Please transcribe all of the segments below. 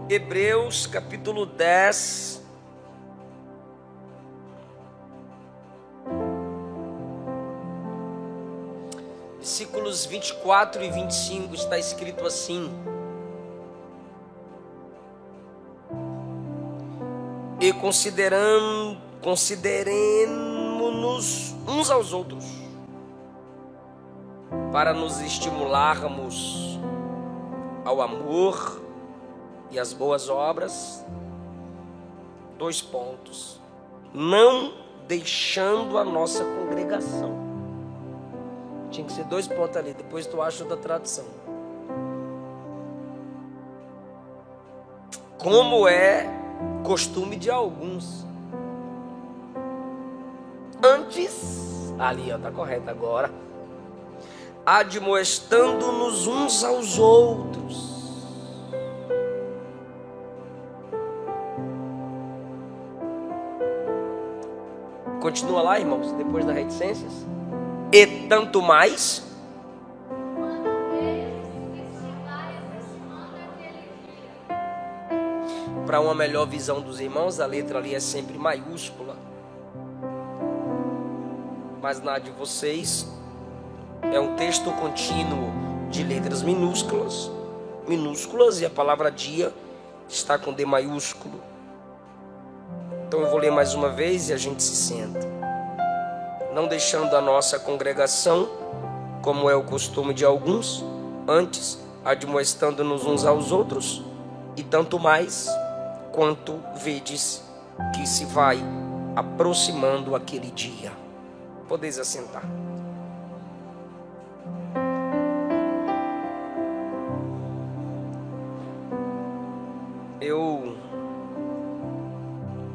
Hebreus capítulo 10, versículos 24 e 25, está escrito assim: e consideremos-nos uns aos outros, para nos estimularmos ao amor e às boas obras. 2 pontos. Não deixando a nossa congregação. Tinha que ser 2 pontos ali, depois tu acha outra tradução. Como é costume de alguns. Antes, ali ó, tá correto agora. Admoestando-nos uns aos outros. Continua lá, irmãos, depois das reticências. E tanto mais para uma melhor visão dos irmãos, a letra ali é sempre maiúscula, mas na de vocês é um texto contínuo de letras minúsculas, e a palavra dia está com D maiúsculo. Então eu vou ler mais uma vez e a gente se senta. Não deixando a nossa congregação, como é o costume de alguns, antes admoestando-nos uns aos outros, e tanto mais quanto vedes que se vai aproximando aquele dia. Podeis assentar.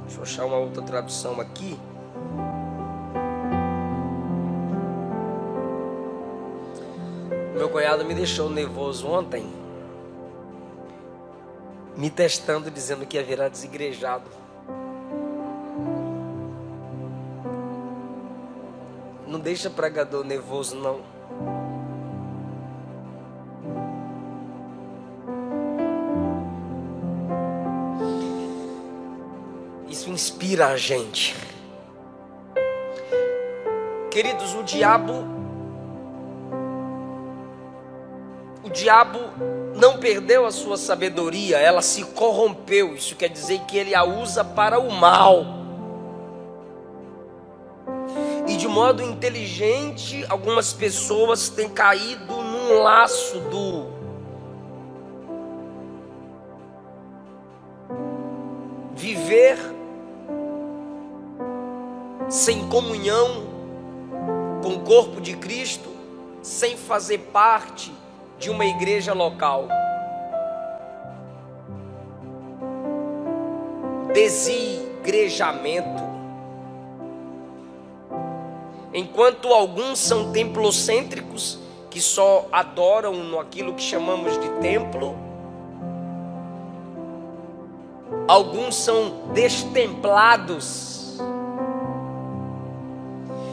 Deixa eu achar uma outra tradução aqui. Meu cunhado me deixou nervoso ontem, me testando, dizendo que ia virar desigrejado. Não deixa pregador nervoso, não. Isso inspira a gente. Queridos, o diabo não perdeu a sua sabedoria, ela se corrompeu. Isso quer dizer que ele a usa para o mal. E de modo inteligente, algumas pessoas têm caído num laço do viver sem comunhão com o corpo de Cristo, sem fazer parte de uma igreja local. Desigrejamento. Enquanto alguns são templocêntricos, que só adoram naquilo que chamamos de templo, alguns são destemplados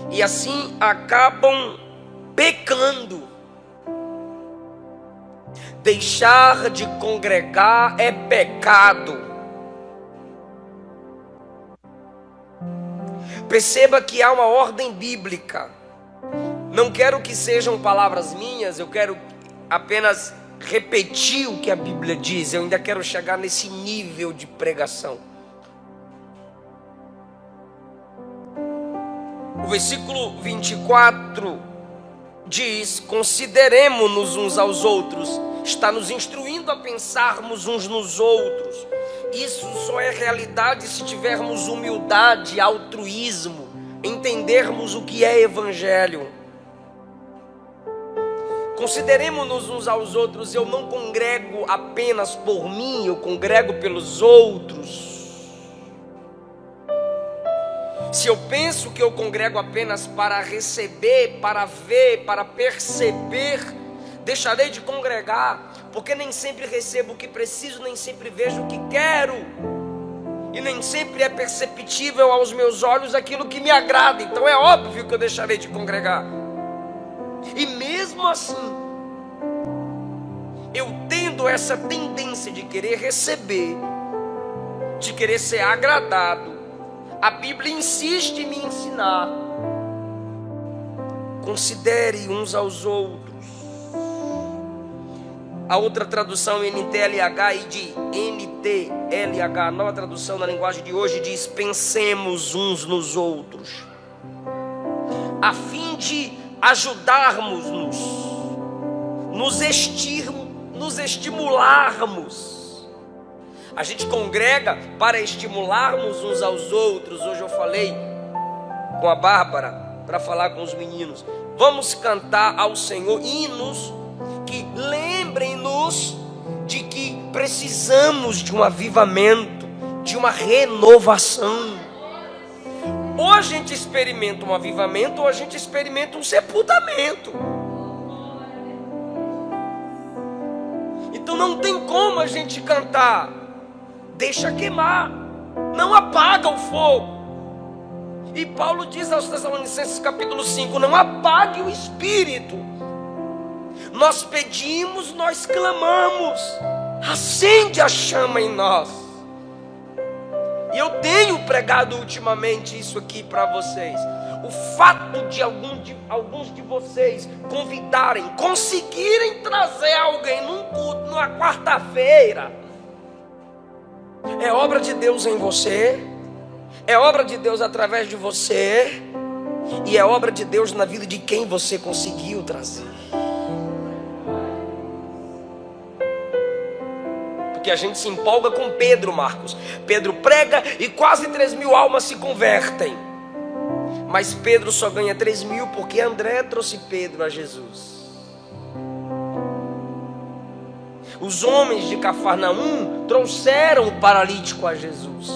e assim acabam pecando. Deixar de congregar é pecado. Perceba que há uma ordem bíblica. Não quero que sejam palavras minhas, eu quero apenas repetir o que a Bíblia diz. Eu ainda quero chegar nesse nível de pregação. O versículo 24 diz: consideremos-nos uns aos outros. Está nos instruindo a pensarmos uns nos outros. Isso só é realidade se tivermos humildade, altruísmo, entendermos o que é evangelho. Consideremos-nos uns aos outros. Eu não congrego apenas por mim, eu congrego pelos outros. Se eu penso que eu congrego apenas para receber, para ver, para perceber, deixarei de congregar, porque nem sempre recebo o que preciso, nem sempre vejo o que quero, e nem sempre é perceptível aos meus olhos aquilo que me agrada. Então é óbvio que eu deixarei de congregar. E mesmo assim, eu tendo tendo essa tendência de querer receber, de querer ser agradado, a Bíblia insiste em me ensinar: considere uns aos outros. A outra tradução, NTLH, e de NTLH, a nova tradução na linguagem de hoje, diz: pensemos uns nos outros, a fim de ajudarmos-nos, nos estimularmos. A gente congrega para estimularmos uns aos outros. Hoje eu falei com a Bárbara para falar com os meninos: vamos cantar ao Senhor hinos que lembrem-nos de que precisamos de um avivamento, de uma renovação. Ou a gente experimenta um avivamento, ou a gente experimenta um sepultamento. Então não tem como a gente cantar: deixa queimar, não apaga o fogo. E Paulo diz aos Tessalonicenses capítulo 5: não apague o espírito. Nós pedimos, nós clamamos, acende a chama em nós. E eu tenho pregado ultimamente isso aqui para vocês. O fato de alguns de vocês convidarem, conseguirem trazer alguém num culto, numa quarta-feira, é obra de Deus em você, é obra de Deus através de você, e é obra de Deus na vida de quem você conseguiu trazer. Porque a gente se empolga com Pedro, Marcos. Pedro prega e quase 3.000 almas se convertem. Mas Pedro só ganha 3.000 porque André trouxe Pedro a Jesus. Os homens de Cafarnaum trouxeram o paralítico a Jesus.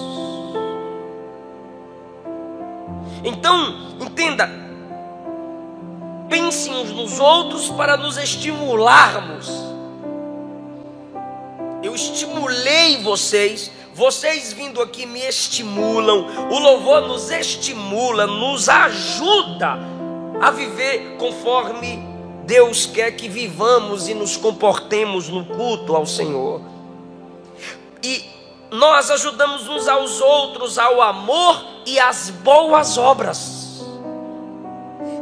Então, entenda: pensem uns nos outros para nos estimularmos. Eu estimulei vocês, vocês vindo aqui me estimulam. O louvor nos estimula, nos ajuda a viver conforme Deus quer que vivamos e nos comportemos no culto ao Senhor. E nós ajudamos uns aos outros ao amor e às boas obras.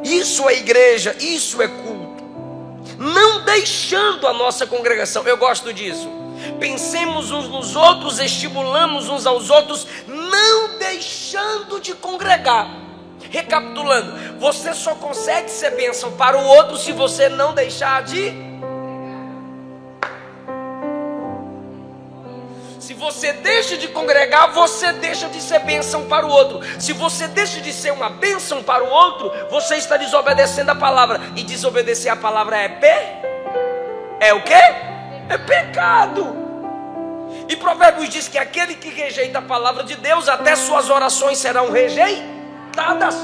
Isso é igreja, isso é culto. Não deixando a nossa congregação, eu gosto disso. Pensemos uns nos outros, estimulamos uns aos outros, não deixando de congregar. Recapitulando: você só consegue ser bênção para o outro se você não deixar de. Se você deixa de congregar, você deixa de ser bênção para o outro. Se você deixa de ser uma bênção para o outro, você está desobedecendo a palavra. E desobedecer a palavra é o quê? É pecado. E Provérbios diz que aquele que rejeita a palavra de Deus, até suas orações serão rejeitadas.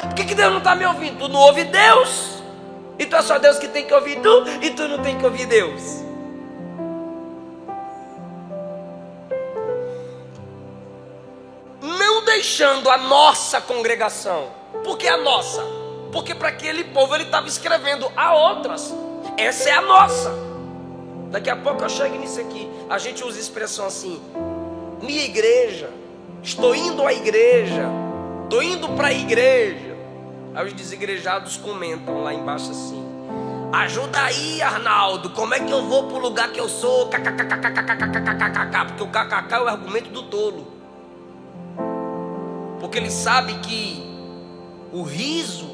Por que Deus não está me ouvindo? Tu não ouve Deus. Então é só Deus que tem que ouvir tu, e tu não tem que ouvir Deus. Não deixando a nossa congregação. Por que a nossa? Porque para aquele povo ele estava escrevendo a outras. Essa é a nossa. Daqui a pouco eu chego nisso aqui. A gente usa expressão assim: minha igreja, estou indo à igreja, estou indo para a igreja. Aí os desigrejados comentam lá embaixo assim: ajuda aí, Arnaldo, como é que eu vou para o lugar que eu sou? Porque o kkk é o argumento do tolo. Porque ele sabe que o riso,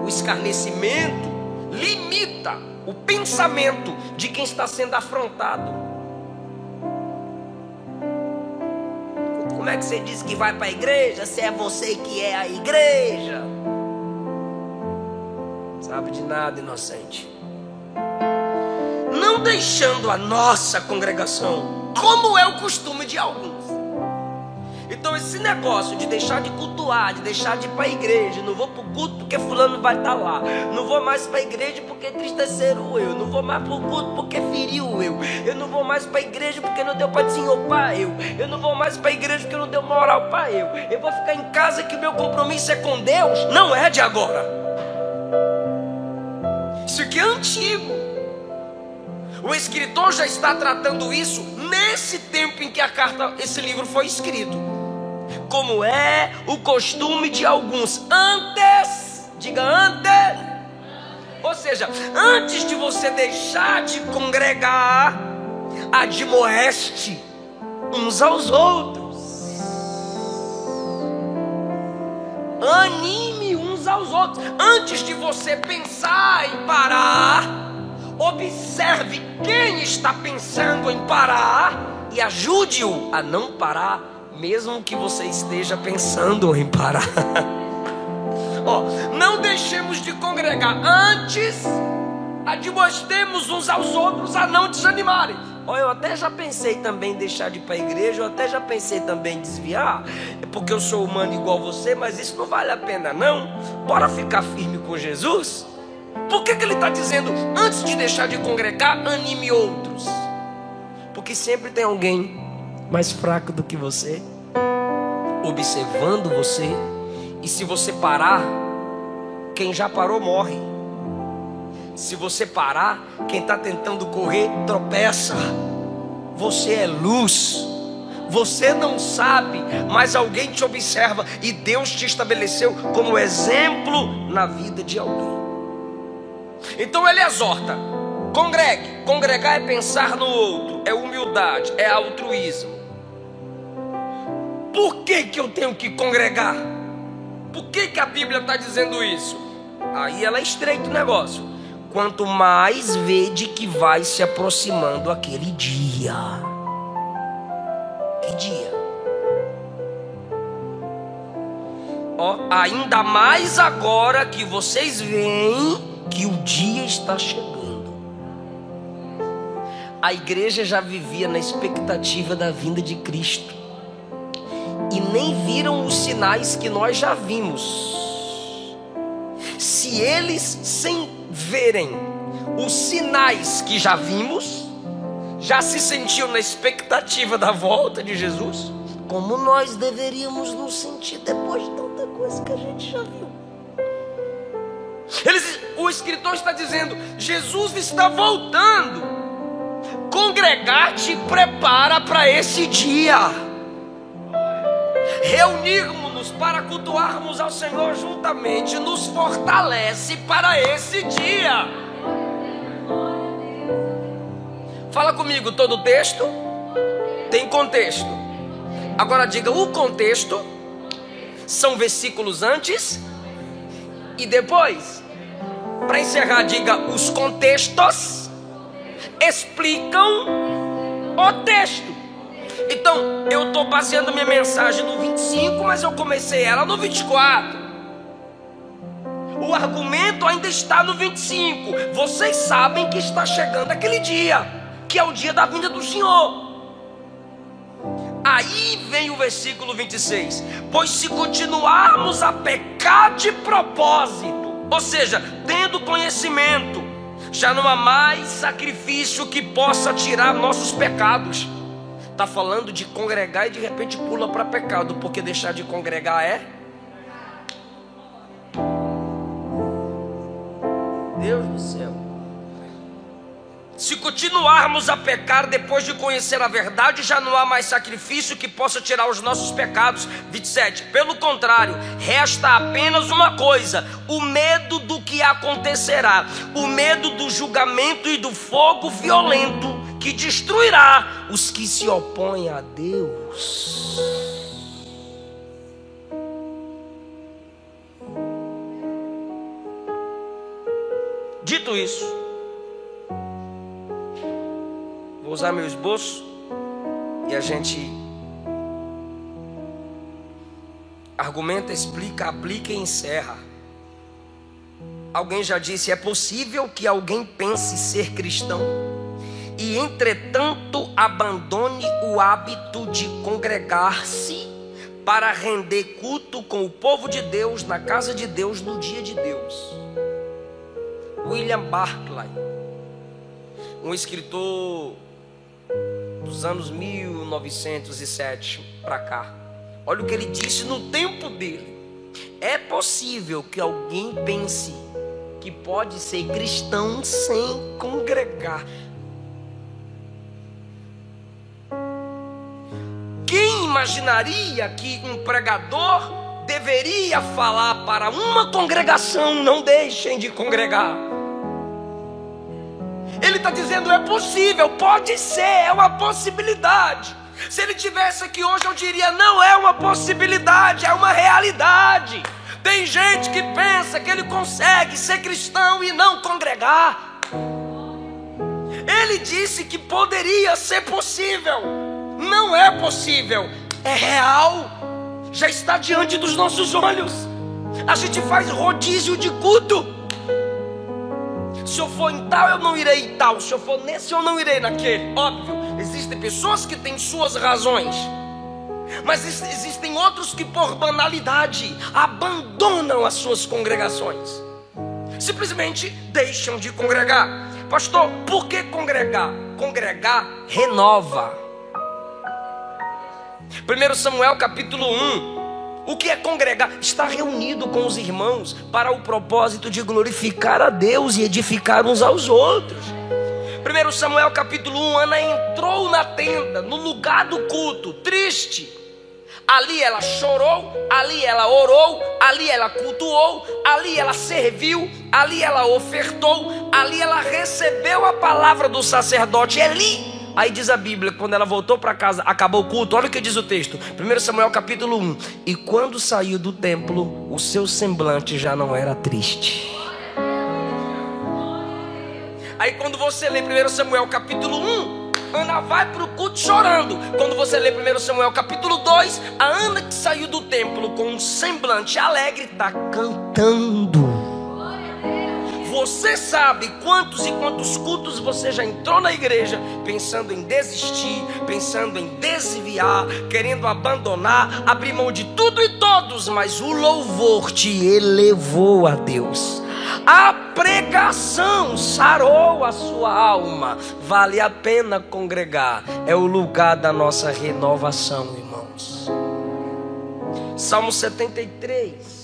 o escarnecimento, limita o pensamento de quem está sendo afrontado. Como é que você diz que vai para a igreja se é você que é a igreja? Sabe de nada, inocente. Não deixando a nossa congregação, como é o costume de alguns. Então esse negócio de deixar de cultuar, de deixar de ir para a igreja: não vou para o culto porque fulano vai estar lá, não vou mais para a igreja porque entristeceram eu, não vou mais para o culto porque feriu eu não vou mais para a igreja porque não deu para desenhopar eu não vou mais para a igreja porque não deu moral para eu vou ficar em casa que o meu compromisso é com Deus. Não é de agora, isso aqui é antigo. O escritor já está tratando isso nesse tempo em que esse livro foi escrito. Como é o costume de alguns antes, diga antes. Ou seja, antes de você deixar de congregar, admoeste uns aos outros. Anime uns aos outros. Antes de você pensar em parar, observe quem está pensando em parar e ajude-o a não parar, mesmo que você esteja pensando em parar. Não deixemos de congregar. Antes, admoestemos uns aos outros a não desanimarem. Eu até já pensei também em deixar de ir para a igreja. Eu até já pensei também em desviar, porque eu sou humano igual você. Mas isso não vale a pena não. Bora ficar firme com Jesus. Por que ele está dizendo, antes de deixar de congregar, anime outros? Porque sempre tem alguém mais fraco do que você, observando você. E se você parar, quem já parou morre. Se você parar, quem está tentando correr tropeça. Você é luz. Você não sabe, mas alguém te observa. E Deus te estabeleceu como exemplo na vida de alguém. Então ele exorta: congregue. Congregar é pensar no outro, é humildade, é altruísmo. Por que eu tenho que congregar? Por que a Bíblia está dizendo isso? Aí ela estreita o negócio. Quanto mais vede que vai se aproximando aquele dia. Que dia? Ainda mais agora que vocês veem que o dia está chegando. A igreja já vivia na expectativa da vinda de Cristo. E nem viram os sinais que nós já vimos. Se eles, sem verem os sinais que já vimos, já se sentiam na expectativa da volta de Jesus, como nós deveríamos nos sentir depois de tanta coisa que a gente já viu. O escritor está dizendo: Jesus está voltando. Congregar te prepara para esse dia. Reunirmos-nos para cultuarmos ao Senhor juntamente nos fortalece para esse dia. Fala comigo, todo texto tem contexto. Agora diga, o contexto são versículos antes e depois. Para encerrar, diga, os contextos explicam o texto. Então, eu estou baseando minha mensagem no 25, mas eu comecei ela no 24. O argumento ainda está no 25. Vocês sabem que está chegando aquele dia, que é o dia da vinda do Senhor. Aí vem o versículo 26. Pois se continuarmos a pecar de propósito, ou seja, tendo conhecimento, já não há mais sacrifício que possa tirar nossos pecados. Está falando de congregar e de repente pula para pecado, porque deixar de congregar é... Deus do céu. Se continuarmos a pecar depois de conhecer a verdade, já não há mais sacrifício que possa tirar os nossos pecados. 27. Pelo contrário, resta apenas uma coisa: o medo do que acontecerá, o medo do julgamento e do fogo violento que destruirá os que se opõem a Deus. Dito isso, vou usar meu esboço e a gente argumenta, explica, aplica e encerra. Alguém já disse: é possível que alguém pense ser cristão e entretanto abandone o hábito de congregar-se para render culto com o povo de Deus na casa de Deus no dia de Deus. William Barclay, um escritor dos anos 1907 para cá. Olha o que ele disse no tempo dele: é possível que alguém pense que pode ser cristão sem congregar. imaginaria que um pregador deveria falar para uma congregação: não deixem de congregar. Ele está dizendo: é possível, pode ser, é uma possibilidade. Se ele tivesse aqui hoje, eu diria: não é uma possibilidade, é uma realidade. Tem gente que pensa que ele consegue ser cristão e não congregar. Ele disse que poderia ser possível. Não é possível, é real. Já está diante dos nossos olhos. A gente faz rodízio de culto. Se eu for em tal, eu não irei em tal. Se eu for nesse, eu não irei naquele. Óbvio, existem pessoas que têm suas razões, mas existem outros que por banalidade abandonam as suas congregações. Simplesmente deixam de congregar. Pastor, por que congregar? Congregar renova. 1 Samuel capítulo 1. O que é congregar? Estar reunido com os irmãos para o propósito de glorificar a Deus e edificar uns aos outros. 1 Samuel capítulo 1. Ana entrou na tenda, no lugar do culto, triste. Ali ela chorou, ali ela orou, ali ela cultuou, ali ela serviu, ali ela ofertou, ali ela recebeu a palavra do sacerdote Eli. Aí diz a Bíblia, quando ela voltou para casa, acabou o culto, olha o que diz o texto, 1 Samuel capítulo 1. E quando saiu do templo, o seu semblante já não era triste. Aí quando você lê 1 Samuel capítulo 1, Ana vai para o culto chorando. Quando você lê 1 Samuel capítulo 2, a Ana que saiu do templo com um semblante alegre está cantando. Você sabe quantos e quantos cultos você já entrou na igreja pensando em desistir, pensando em desviar, querendo abandonar, abrir mão de tudo e todos, mas o louvor te elevou a Deus. A pregação sarou a sua alma. Vale a pena congregar. É o lugar da nossa renovação, irmãos. Salmo 73.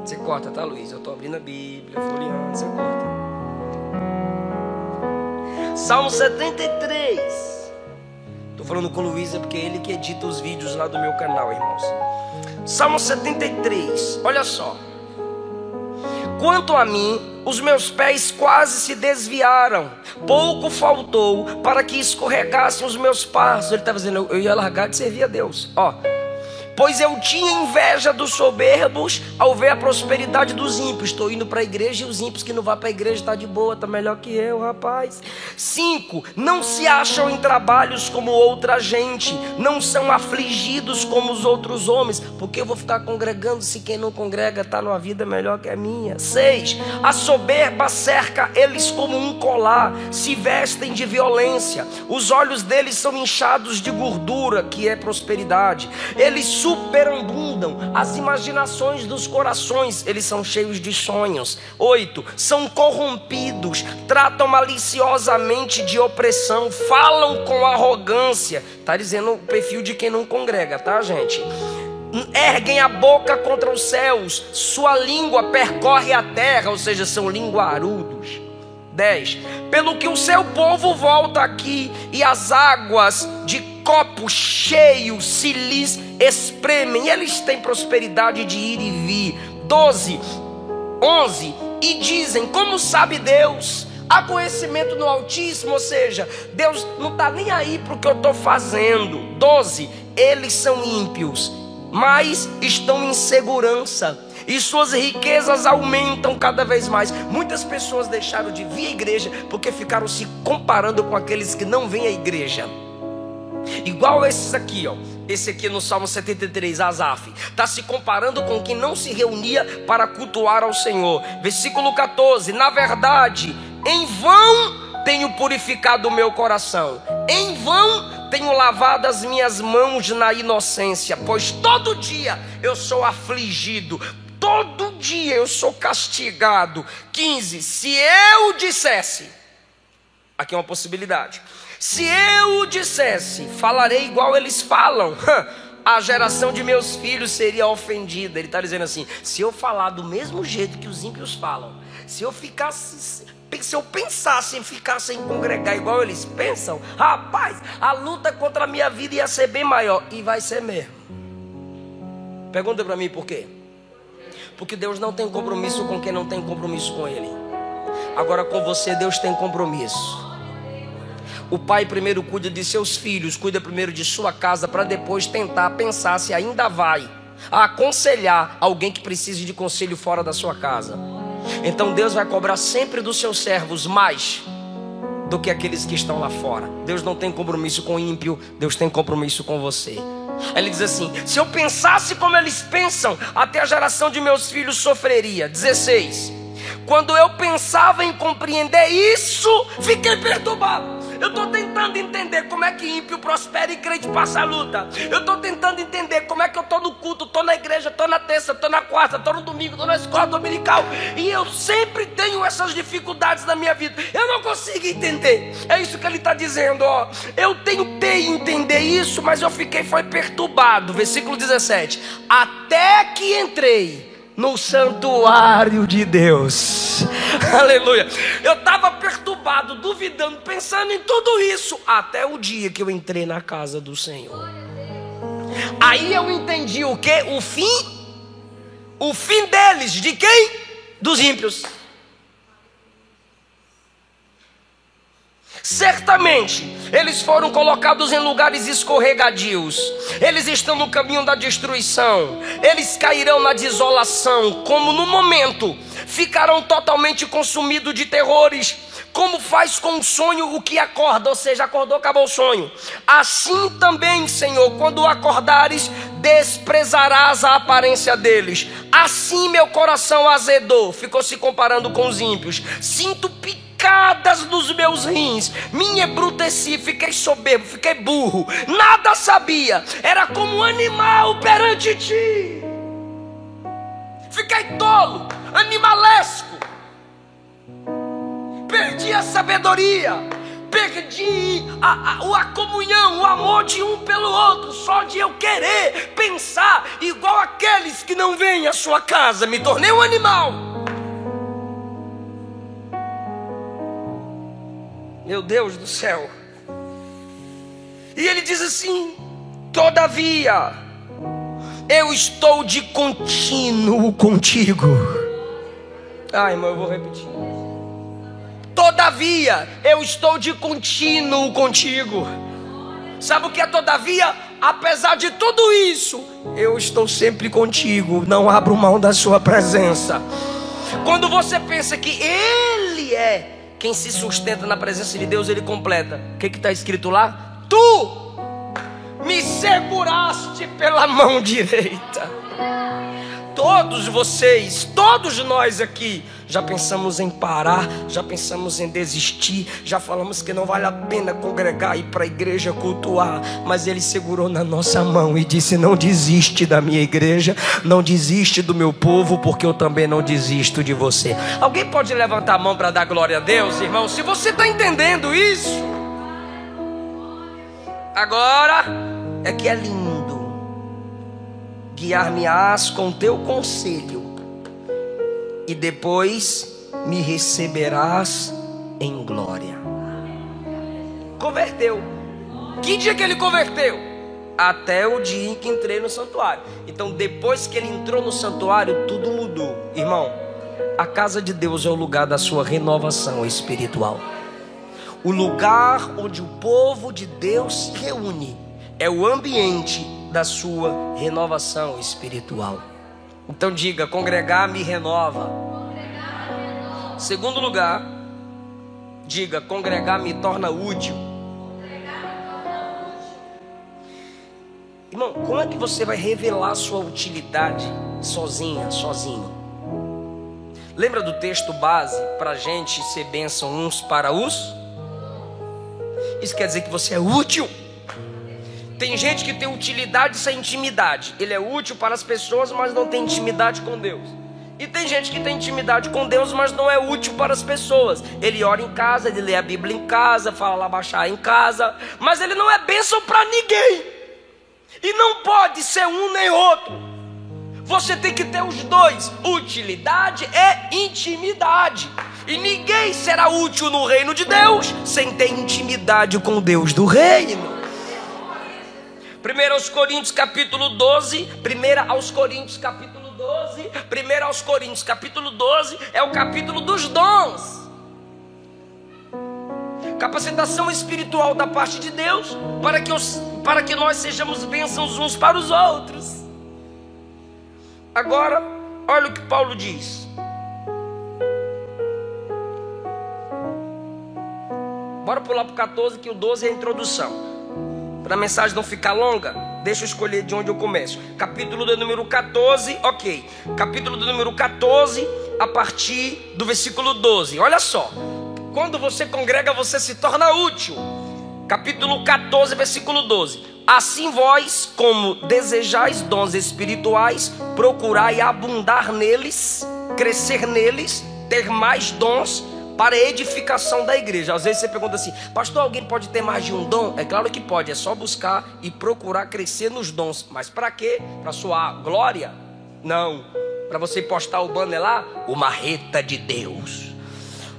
Você corta, tá, Luiz? Eu tô abrindo a Bíblia, folheando, você corta. Salmo 73. Tô falando com o Luiz, é porque é ele que edita os vídeos lá do meu canal, irmãos. Salmo 73, olha só. Quanto a mim, os meus pés quase se desviaram, pouco faltou para que escorregassem os meus passos. Ele estava dizendo: eu ia largar de servir a Deus. Ó. Pois eu tinha inveja dos soberbos ao ver a prosperidade dos ímpios. Estou indo para a igreja e os ímpios que não vão para a igreja estão de boa, está melhor que eu, rapaz. 5. Não se acham em trabalhos como outra gente, não são afligidos como os outros homens. Porque eu vou ficar congregando se quem não congrega está numa vida melhor que a minha. 6. A soberba cerca eles como um colar, se vestem de violência. Os olhos deles são inchados de gordura, que é prosperidade. Eles superabundam as imaginações dos corações, eles são cheios de sonhos. 8. São corrompidos, tratam maliciosamente de opressão, falam com arrogância. Está dizendo o perfil de quem não congrega, tá, gente? Erguem a boca contra os céus, sua língua percorre a terra, ou seja, são linguarudos. 10. Pelo que o seu povo volta aqui e as águas de copo cheio se lhes espremem. Eles têm prosperidade de ir e vir. 11. E dizem: como sabe Deus? Há conhecimento no Altíssimo, ou seja, Deus não está nem aí para o que eu estou fazendo. 12. Eles são ímpios, mas estão em segurança, e suas riquezas aumentam cada vez mais. Muitas pessoas deixaram de vir à igreja porque ficaram se comparando com aqueles que não vêm à igreja. Igual esses aqui, ó. Esse aqui no Salmo 73, Asaf, está se comparando com quem não se reunia para cultuar ao Senhor. Versículo 14. Na verdade, em vão tenho purificado o meu coração, em vão tenho lavado as minhas mãos na inocência, pois todo dia eu sou afligido, todo dia eu sou castigado. 15. Se eu dissesse, aqui é uma possibilidade, se eu dissesse, falarei igual eles falam, a geração de meus filhos seria ofendida. Ele está dizendo assim: se eu falar do mesmo jeito que os ímpios falam, Se eu pensasse em ficar sem congregar igual eles pensam, rapaz, a luta contra a minha vida ia ser bem maior. E vai ser mesmo. Pergunta para mim por quê? Porque Deus não tem compromisso com quem não tem compromisso com Ele. Agora com você Deus tem compromisso. O pai primeiro cuida de seus filhos, cuida primeiro de sua casa, para depois tentar pensar se ainda vai aconselhar alguém que precise de conselho fora da sua casa. Então Deus vai cobrar sempre dos seus servos mais do que aqueles que estão lá fora. Deus não tem compromisso com o ímpio, Deus tem compromisso com você. Ele diz assim: se eu pensasse como eles pensam, até a geração de meus filhos sofreria. 16. Quando eu pensava em compreender isso, fiquei perturbado. Eu estou tentando entender como é que ímpio prospera e crente passa a luta. Eu estou tentando entender como é que eu estou no culto, estou na igreja, estou na terça, estou na quarta, estou no domingo, estou na escola dominical. E eu sempre tenho essas dificuldades na minha vida. Eu não consigo entender. É isso que ele está dizendo, ó. Eu tentei entender isso, mas eu foi perturbado. Versículo 17. Até que entrei no santuário de Deus. Aleluia. Eu estava perturbado, duvidando, pensando em tudo isso, até o dia que eu entrei na casa do Senhor. Aí eu entendi o que? O fim deles. De quem? Dos ímpios. Certamente eles foram colocados em lugares escorregadios. Eles estão no caminho da destruição. Eles cairão na desolação, como no momento ficarão totalmente consumidos de terrores. Como faz com o sonho o que acorda, ou seja, acordou, acabou o sonho. Assim também, Senhor, quando acordares, desprezarás a aparência deles. Assim meu coração azedou. Ficou se comparando com os ímpios. Sinto picadas nos meus rins, me embruteci, fiquei soberbo, fiquei burro, nada sabia, era como um animal perante ti. Fiquei tolo, animalesco, perdi a sabedoria, perdi a comunhão, o amor de um pelo outro, só de eu querer pensar igual aqueles que não vêm à sua casa. Me tornei um animal. Meu Deus do céu. E ele diz assim: todavia eu estou de contínuo contigo. Irmão, eu vou repetir. Todavia eu estou de contínuo contigo. Sabe o que é todavia? Apesar de tudo isso, eu estou sempre contigo. Não abro mão da sua presença. Quando você pensa que Ele é quem se sustenta na presença de Deus, Ele completa. O que está escrito lá? Tu me seguraste pela mão direita. Todos vocês, todos nós aqui, já pensamos em parar, já pensamos em desistir, já falamos que não vale a pena congregar e ir para a igreja cultuar, mas Ele segurou na nossa mão e disse: não desiste da minha igreja, não desiste do meu povo, porque eu também não desisto de você. Alguém pode levantar a mão para dar glória a Deus, irmão? Se você está entendendo isso, agora é que é lindo. Guiar-me-ás com teu conselho, e depois me receberás em glória. Converteu. Que dia que ele converteu? Até o dia em que entrei no santuário. Então depois que ele entrou no santuário, tudo mudou. Irmão, a casa de Deus é o lugar da sua renovação espiritual. O lugar onde o povo de Deus se reúne é o ambiente da sua renovação espiritual. Então diga: congregar me renova. Segundo lugar, diga: congregar me torna útil. Irmão, como é que você vai revelar a sua utilidade sozinha, sozinho? Lembra do texto base? Para a gente ser bênção uns para os. Isso quer dizer que você é útil. Tem gente que tem utilidade sem intimidade. Ele é útil para as pessoas, mas não tem intimidade com Deus. E tem gente que tem intimidade com Deus, mas não é útil para as pessoas. Ele ora em casa, ele lê a Bíblia em casa, fala lá baixar em casa, mas ele não é bênção para ninguém. E não pode ser um nem outro. Você tem que ter os dois, utilidade e intimidade. E ninguém será útil no reino de Deus sem ter intimidade com o Deus do reino. 1 aos Coríntios capítulo 12, 1 aos Coríntios capítulo 12, 1 aos Coríntios capítulo 12 é o capítulo dos dons. Capacitação espiritual da parte de Deus para que nós sejamos bênçãos uns para os outros. Agora, olha o que Paulo diz. Bora pular para o 14, que o 12 é a introdução. Para a mensagem não ficar longa, deixa eu escolher de onde eu começo. Capítulo do número 14, ok. Capítulo do número 14, a partir do versículo 12. Olha só. Quando você congrega, você se torna útil. Capítulo 14, versículo 12. Assim vós, como desejais dons espirituais, procurai abundar neles, crescer neles, ter mais dons, para a edificação da igreja. Às vezes você pergunta assim: pastor, alguém pode ter mais de um dom? É claro que pode, é só buscar e procurar crescer nos dons. Mas para quê? Para sua glória? Não. Para você postar o banner lá, o marreta de Deus,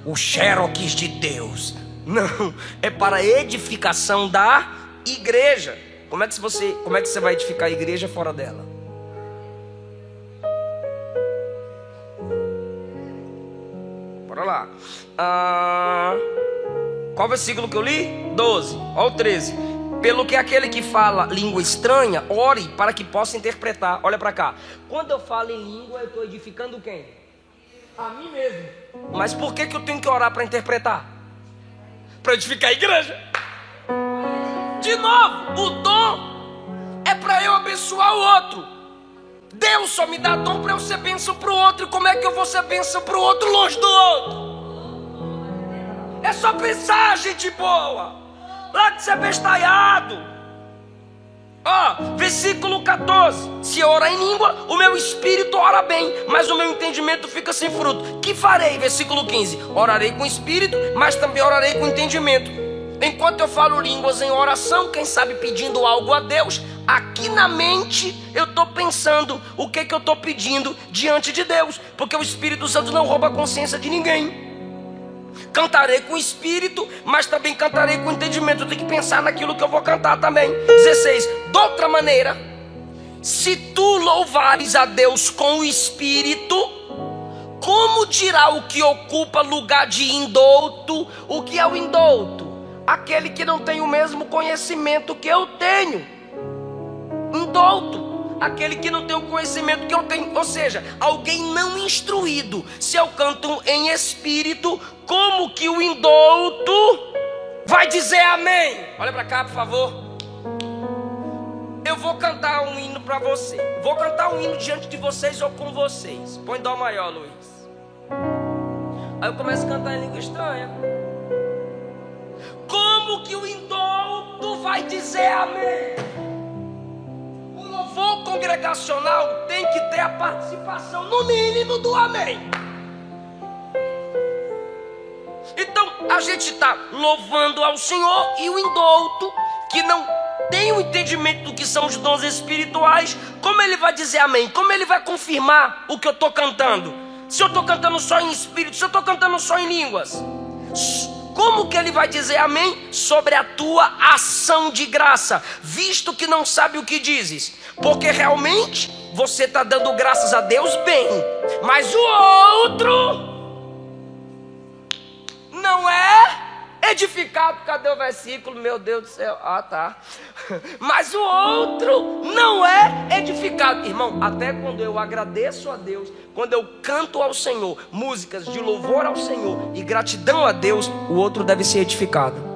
o xerox de Deus. Não, é para a edificação da igreja. Como é que você vai edificar a igreja fora dela? Bora lá. Qual versículo que eu li? 12, olha o 13. Pelo que aquele que fala língua estranha, ore para que possa interpretar. Olha para cá. Quando eu falo em língua, eu estou edificando quem? A mim mesmo. Mas por que eu tenho que orar para interpretar? Para edificar a igreja. De novo, o dom é para eu abençoar o outro. Deus só me dá dom para eu ser bênção para o outro. E como é que eu vou ser bênção para o outro longe do outro? É só pensar, gente boa. Lá de ser bestalhado. Versículo 14. Se eu orar em língua, o meu espírito ora bem, mas o meu entendimento fica sem fruto. Que farei? Versículo 15. Orarei com o espírito, mas também orarei com entendimento. Enquanto eu falo línguas em oração, quem sabe pedindo algo a Deus, aqui na mente eu estou pensando o que eu estou pedindo diante de Deus, porque o Espírito Santo não rouba a consciência de ninguém. Cantarei com o espírito, mas também cantarei com entendimento. Eu tenho que pensar naquilo que eu vou cantar também. 16. De outra maneira, se tu louvares a Deus com o espírito, como dirá o que ocupa lugar de indouto? O que é o indouto? Aquele que não tem o mesmo conhecimento que eu tenho. Indouto. Aquele que não tem o conhecimento que eu tenho. Ou seja, alguém não instruído. Se eu canto em espírito, como que o indouto vai dizer amém? Olha para cá, por favor. Eu vou cantar um hino para você. Vou cantar um hino diante de vocês ou com vocês. Põe dó maior, Luiz. Aí eu começo a cantar em língua estranha. Como que o indouto vai dizer amém? O louvor congregacional tem que ter a participação, no mínimo, do amém. Então a gente está louvando ao Senhor, e o indouto, que não tem o entendimento do que são os dons espirituais, como ele vai dizer amém? Como ele vai confirmar o que eu estou cantando? Se eu estou cantando só em espírito, se eu estou cantando só em línguas, como que ele vai dizer amém sobre a tua ação de graça, visto que não sabe o que dizes? Porque realmente você está dando graças a Deus bem, mas o outro não é edificado. Cadê o versículo? Meu Deus do céu. Tá. Mas o outro não é edificado. Irmão, até quando eu agradeço a Deus, quando eu canto ao Senhor músicas de louvor ao Senhor e gratidão a Deus, o outro deve ser edificado.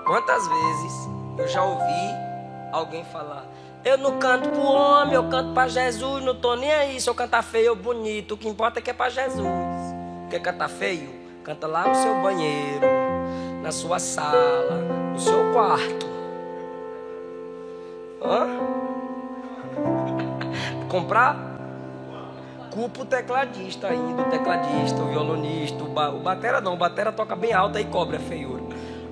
Quantas vezes eu já ouvi alguém falar: eu não canto pro homem, eu canto pra Jesus, não tô nem aí se eu cantar feio ou bonito, o que importa é que é pra Jesus. Quer cantar feio? Canta lá no seu banheiro, na sua sala, no seu quarto. Comprar? Culpa o tecladista ainda, o tecladista, o violonista, o batera não, o batera toca bem alto aí cobra a feiura.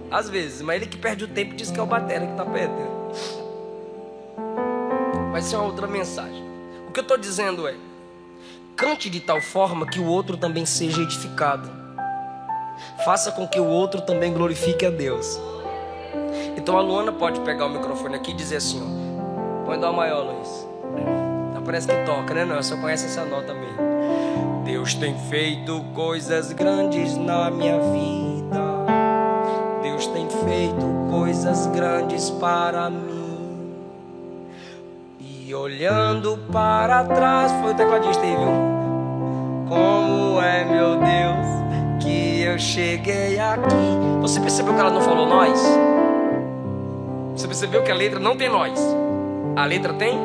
Às vezes, mas ele que perde o tempo diz que é o batera que está perdendo. Vai ser uma outra mensagem. O que eu estou dizendo é: cante de tal forma que o outro também seja edificado. Faça com que o outro também glorifique a Deus. Então a Luana pode pegar o microfone aqui e dizer assim, ó, põe dó maior, Luiz. Então parece que toca, né? Não, eu só conheço essa nota mesmo. Deus tem feito coisas grandes na minha vida. Deus tem feito coisas grandes para mim. E olhando para trás, foi o tecladista aí, viu? Como é, meu Deus, que eu cheguei aqui. Você percebeu que ela não falou nós? Você percebeu que a letra não tem nós? A letra tem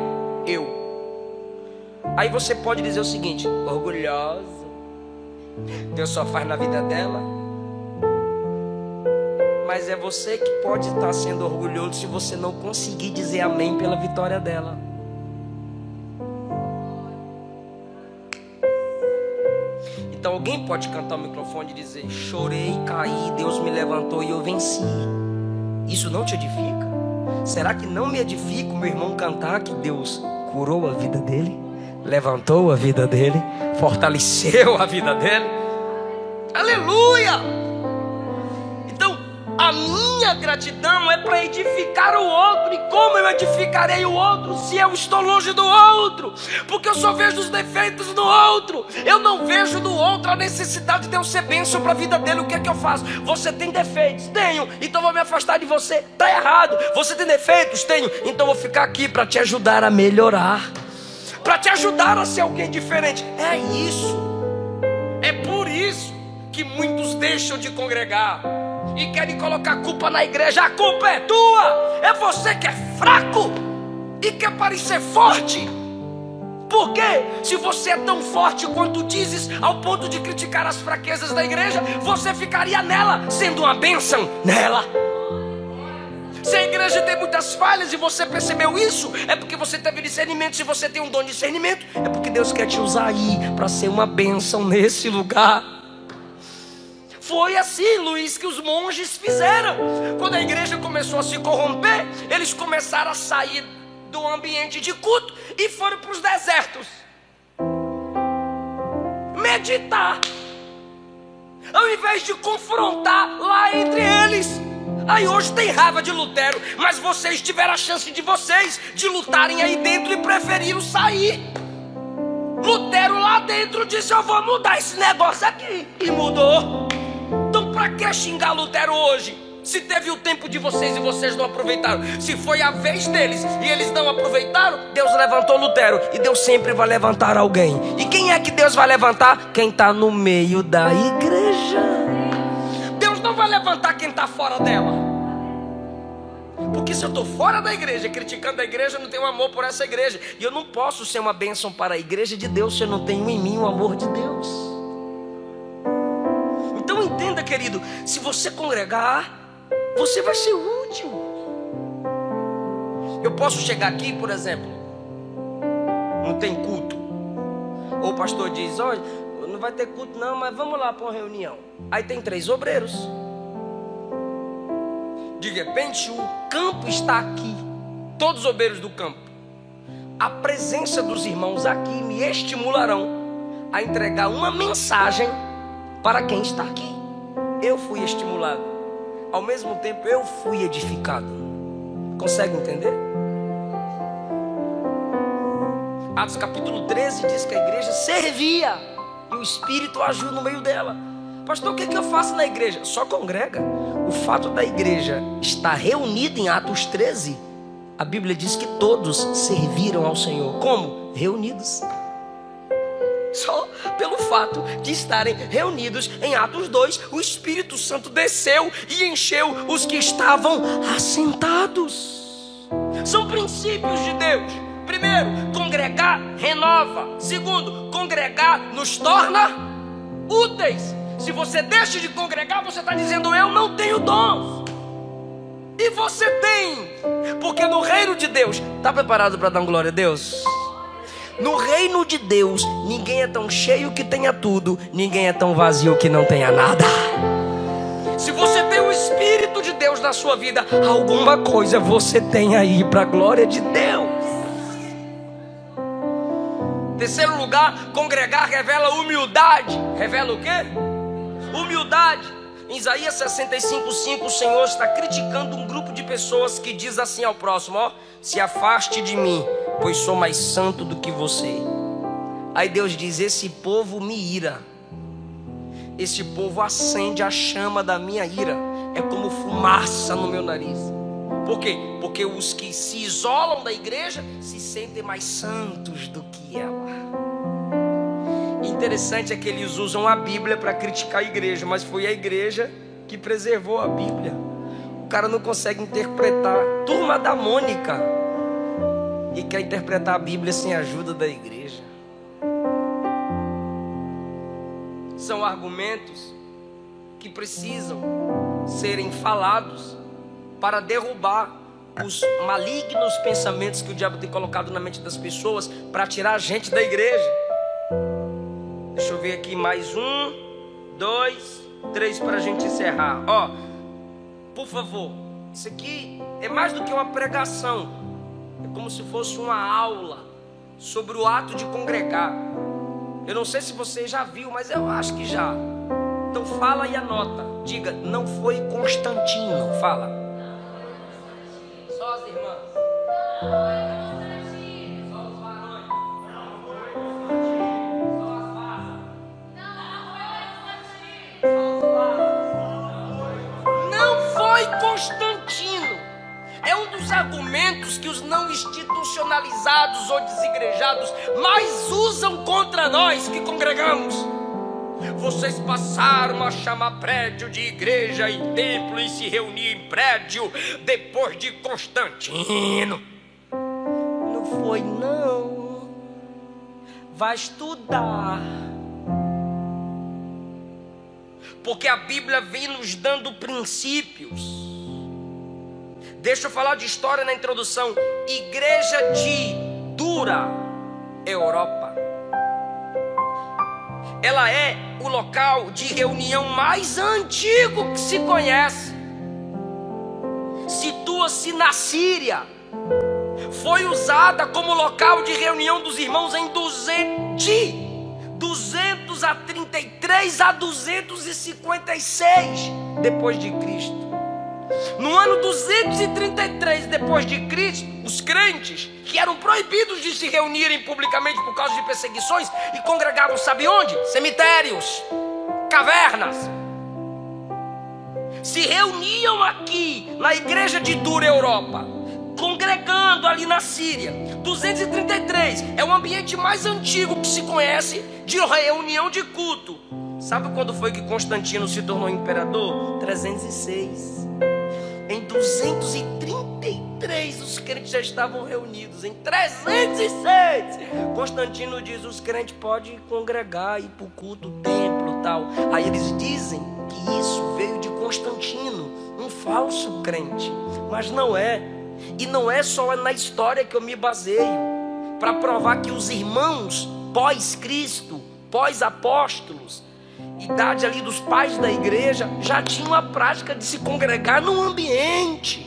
eu. Aí você pode dizer o seguinte: orgulhosa, Deus só faz na vida dela. Mas é você que pode estar sendo orgulhoso se você não conseguir dizer amém pela vitória dela. Então alguém pode cantar o microfone e dizer: chorei, caí, Deus me levantou e eu venci. Isso não te edifica? Será que não me edifica o meu irmão cantar que Deus curou a vida dele, levantou a vida dele, fortaleceu a vida dele? Aleluia! A minha gratidão é para edificar o outro. E como eu edificarei o outro se eu estou longe do outro? Porque eu só vejo os defeitos do outro. Eu não vejo do outro a necessidade de eu ser bênção para a vida dele. O que é que eu faço? Você tem defeitos? Tenho. Então vou me afastar de você. Está errado. Você tem defeitos? Tenho. Então vou ficar aqui para te ajudar a melhorar, para te ajudar a ser alguém diferente. É isso. É por isso que muitos deixam de congregar e querem colocar a culpa na igreja. A culpa é tua. É você que é fraco e quer parecer forte. Por quê? Se você é tão forte quanto dizes, ao ponto de criticar as fraquezas da igreja, você ficaria nela, sendo uma bênção nela. Se a igreja tem muitas falhas e você percebeu isso, é porque você teve discernimento. Se você tem um dom de discernimento, é porque Deus quer te usar aí para ser uma bênção nesse lugar. Foi assim, Luiz, que os monges fizeram. Quando a igreja começou a se corromper, eles começaram a sair do ambiente de culto e foram para os desertos meditar, ao invés de confrontar lá entre eles. Aí hoje tem raiva de Lutero, mas vocês tiveram a chance de vocês de lutarem aí dentro e preferiram sair. Lutero lá dentro disse: eu vou mudar esse negócio aqui, e mudou. Então pra que xingar Lutero hoje? Se teve o tempo de vocês e vocês não aproveitaram. Se foi a vez deles e eles não aproveitaram, Deus levantou Lutero. E Deus sempre vai levantar alguém. E quem é que Deus vai levantar? Quem está no meio da igreja. Deus não vai levantar quem está fora dela. Porque se eu estou fora da igreja, criticando a igreja, eu não tenho amor por essa igreja. E eu não posso ser uma bênção para a igreja de Deus se eu não tenho em mim o amor de Deus. Então entenda, querido, se você congregar, você vai ser útil. Eu posso chegar aqui, por exemplo, não tem culto, ou o pastor diz: olha, não vai ter culto não, mas vamos lá para uma reunião. Aí tem 3 obreiros. De repente o campo está aqui, todos os obreiros do campo. A presença dos irmãos aqui me estimularão a entregar uma mensagem para quem está aqui. Eu fui estimulado, ao mesmo tempo eu fui edificado. Consegue entender? Atos capítulo 13 diz que a igreja servia e o Espírito agiu no meio dela. Pastor, o que eu faço na igreja? Só congrega. O fato da igreja estar reunida em Atos 13, a Bíblia diz que todos serviram ao Senhor. Como? Reunidos. Só pelo fato de estarem reunidos em Atos 2, o Espírito Santo desceu e encheu os que estavam assentados. São princípios de Deus. Primeiro, congregar renova. Segundo, congregar nos torna úteis. Se você deixa de congregar, você está dizendo: eu não tenho dons. E você tem. Porque no reino de Deus, está preparado para dar glória a Deus? No reino de Deus, ninguém é tão cheio que tenha tudo, ninguém é tão vazio que não tenha nada. Se você tem o Espírito de Deus na sua vida, alguma coisa você tem aí para a glória de Deus. Terceiro lugar, congregar revela humildade. Revela o quê? Humildade. Em Isaías 65:5, o Senhor está criticando um grupo de pessoas que diz assim ao próximo: ó, se afaste de mim, pois sou mais santo do que você. Aí Deus diz: esse povo me ira, esse povo acende a chama da minha ira, é como fumaça no meu nariz. Por quê? Porque os que se isolam da igreja se sentem mais santos do que ela. Interessante é que eles usam a Bíblia para criticar a igreja, mas foi a igreja que preservou a Bíblia. O cara não consegue interpretar. Turma da Mônica, e quer interpretar a Bíblia sem a ajuda da igreja. São argumentos que precisam serem falados para derrubar os malignos pensamentos que o diabo tem colocado na mente das pessoas para tirar a gente da igreja. Deixa eu ver aqui mais 1, 2, 3 para a gente encerrar. Ó, por favor, isso aqui é mais do que uma pregação. É como se fosse uma aula sobre o ato de congregar. Eu não sei se você já viu, mas eu acho que já. Então fala e anota. Diga: não foi Constantino. Fala. Só as irmãs. Constantino. É um dos argumentos que os não institucionalizados ou desigrejados mais usam contra nós que congregamos. Vocês passaram a chamar prédio de igreja e templo e se reunir em prédio depois de Constantino. Não foi não. Vai estudar. Porque a Bíblia vem nos dando princípios. Deixa eu falar de história na introdução. Igreja de Dura, Europa. Ela é o local de reunião mais antigo que se conhece. Situa-se na Síria. Foi usada como local de reunião dos irmãos em 233 a 256 depois de Cristo. No ano 233 depois de Cristo, os crentes que eram proibidos de se reunirem publicamente por causa de perseguições e congregavam, sabe onde? Cemitérios, cavernas. Se reuniam aqui na igreja de Dura, Europa, congregando ali na Síria. 233 é o ambiente mais antigo que se conhece de reunião de culto. Sabe quando foi que Constantino se tornou imperador? 306. Em 233 os crentes já estavam reunidos. Em 306 Constantino diz: os crentes podem congregar, ir para o culto, templo e tal. Aí eles dizem que isso veio de Constantino, um falso crente. Mas não é. E não é só na história que eu me baseio para provar que os irmãos pós-Cristo, pós-apóstolos, idade ali dos pais da igreja, já tinham a prática de se congregar num ambiente.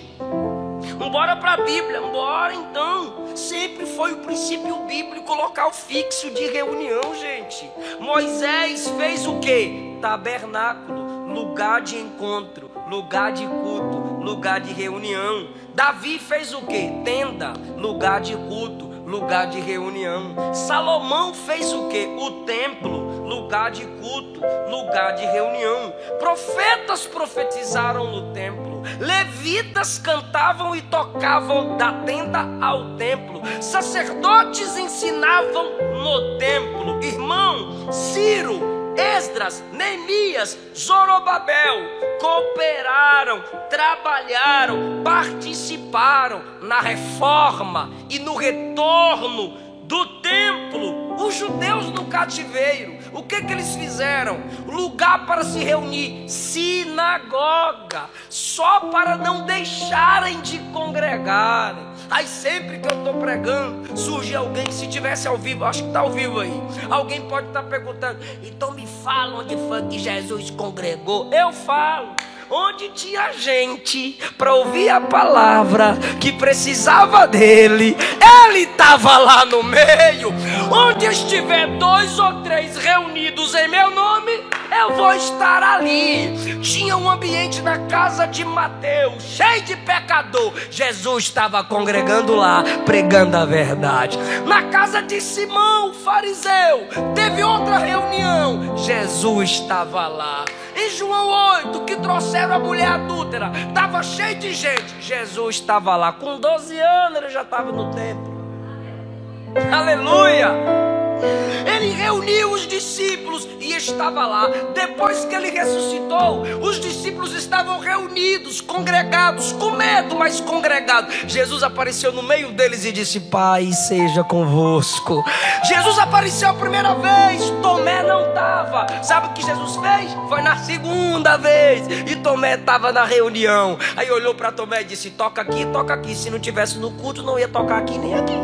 Bora para a Bíblia, bora então. Sempre foi o princípio bíblico, local fixo de reunião, gente. Moisés fez o quê? Tabernáculo, lugar de encontro, lugar de culto, lugar de reunião. Davi fez o quê? Tenda, lugar de culto, lugar de reunião. Salomão fez o quê? O templo, lugar de culto, lugar de reunião. Profetas profetizaram no templo. Levitas cantavam e tocavam da tenda ao templo. Sacerdotes ensinavam no templo. Irmão, Ciro, Esdras, Neemias, Zorobabel cooperaram, trabalharam, participaram na reforma e no retorno do templo. Os judeus no cativeiro, o que eles fizeram? Lugar para se reunir, sinagoga, só para não deixarem de congregar. Aí sempre que eu estou pregando, surge alguém, se tivesse ao vivo, acho que está ao vivo aí, alguém pode estar perguntando: então me fala onde foi que Jesus congregou. Eu falo, onde tinha gente para ouvir a palavra, que precisava dele, ele estava lá no meio. Onde estiver 2 ou 3 reunidos em meu nome, eu vou estar ali. Tinha um ambiente na casa de Mateus, cheio de pecador. Jesus estava congregando lá, pregando a verdade. Na casa de Simão, fariseu, teve outra reunião. Jesus estava lá. Em João 8, que trouxeram a mulher adúltera, estava cheio de gente. Jesus estava lá. Com 12 anos ele já estava no templo. Aleluia! Ele reuniu os discípulos e estava lá. Depois que ele ressuscitou, os discípulos estavam reunidos, congregados, com medo, mas congregados. Jesus apareceu no meio deles e disse: Pai seja convosco. Jesus apareceu a primeira vez, Tomé não estava. Sabe o que Jesus fez? Foi na segunda vez, e Tomé estava na reunião. Aí olhou para Tomé e disse: toca aqui, toca aqui. Se não tivesse no culto, não ia tocar aqui nem aqui.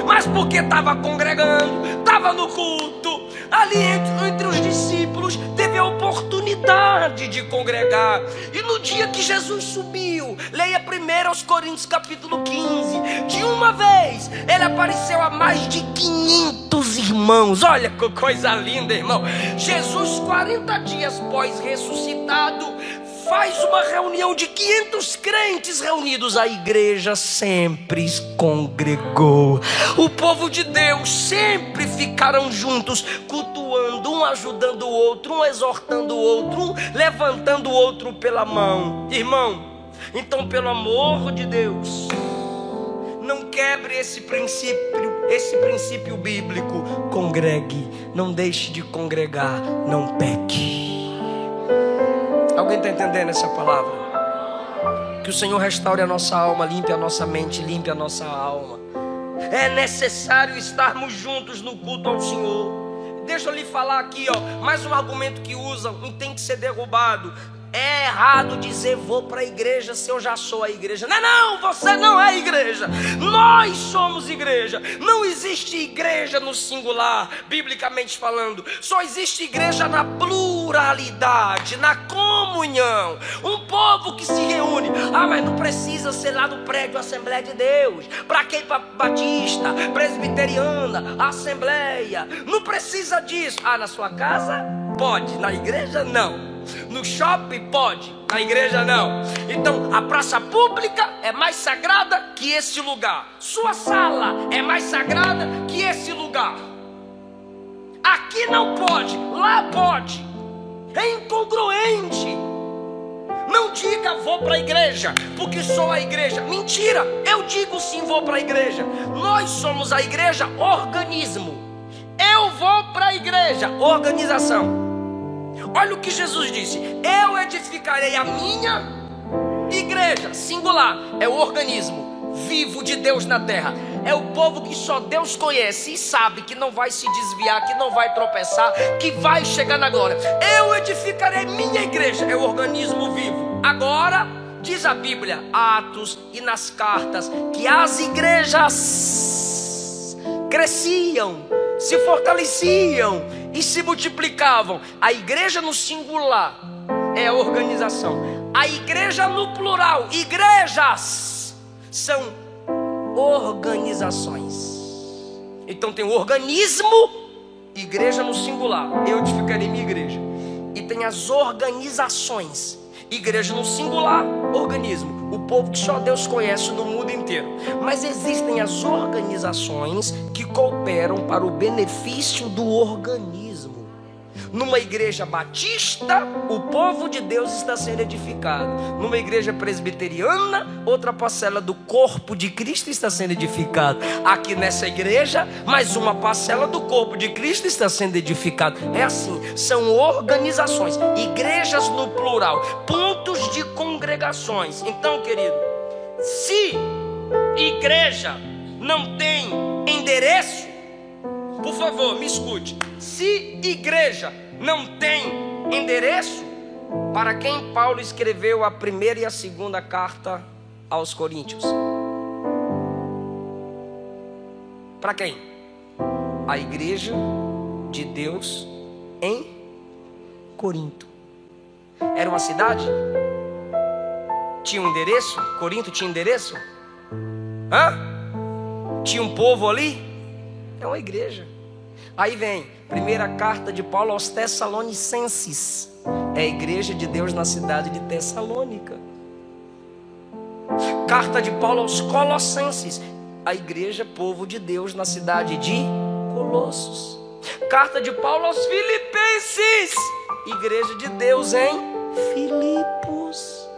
Mas porque estava congregando, estava no culto, ali entre os discípulos, teve a oportunidade de congregar. E no dia que Jesus subiu, leia 1 Coríntios capítulo 15, de uma vez ele apareceu a mais de 500 irmãos. Olha que coisa linda, irmão. Jesus, 40 dias pós-ressuscitado, faz uma reunião de 500 crentes reunidos. A igreja sempre congregou. O povo de Deus sempre ficaram juntos, cultuando, um ajudando o outro, um exortando o outro, um levantando o outro pela mão. Irmão, então, pelo amor de Deus, não quebre esse princípio bíblico. Congregue, não deixe de congregar, não peque. Alguém está entendendo essa palavra? Que o Senhor restaure a nossa alma, limpe a nossa mente, limpe a nossa alma. É necessário estarmos juntos no culto ao Senhor. Deixa eu lhe falar aqui, mais um argumento que usam e tem que ser derrubado. É errado dizer vou para a igreja se eu já sou a igreja. Não, você não é igreja. Nós somos igreja. Não existe igreja no singular, biblicamente falando. Só existe igreja na pluralidade, na comunhão. Um povo que se reúne. Mas não precisa ser lá no prédio Assembleia de Deus. Para quem? Para Batista, Presbiteriana, Assembleia. Não precisa disso. Na sua casa? Pode. Na igreja? Não. No shopping pode, na igreja não. Então a praça pública é mais sagrada que esse lugar. Sua sala é mais sagrada que esse lugar. Aqui não pode, lá pode. É incongruente. Não diga vou para a igreja porque sou a igreja. Mentira, eu digo sim, vou para a igreja. Nós somos a igreja organismo. Eu vou para a igreja, organização. Olha o que Jesus disse: eu edificarei a minha igreja. Singular, é o organismo vivo de Deus na terra. É o povo que só Deus conhece e sabe que não vai se desviar, que não vai tropeçar, que vai chegar na glória. Eu edificarei minha igreja, é o organismo vivo. Agora, diz a Bíblia, Atos e nas cartas, que as igrejas cresciam, se fortaleciam e se multiplicavam. A igreja no singular é a organização. A igreja no plural, igrejas, são organizações. Então tem o organismo, igreja no singular, eu edificarei minha igreja. E tem as organizações, igreja no singular, organismo. O povo que só Deus conhece no mundo inteiro. Mas existem as organizações que cooperam para o benefício do organismo. Numa igreja batista, o povo de Deus está sendo edificado. Numa igreja presbiteriana, outra parcela do corpo de Cristo está sendo edificado. Aqui nessa igreja, mais uma parcela do corpo de Cristo está sendo edificado. É assim, são organizações, igrejas no plural, pontos de congregações. Então, querido, se igreja não tem endereço, por favor, me escute. Se igreja não tem endereço, para quem Paulo escreveu a primeira e a segunda carta aos Coríntios? Para quem? A igreja de Deus em Corinto. Era uma cidade? Tinha um endereço? Corinto tinha endereço? Tinha um povo ali? É uma igreja. Aí vem, primeira carta de Paulo aos Tessalonicenses. É a igreja de Deus na cidade de Tessalônica. Carta de Paulo aos Colossenses. A igreja, povo de Deus na cidade de Colossos. Carta de Paulo aos Filipenses. Igreja de Deus em Filipos.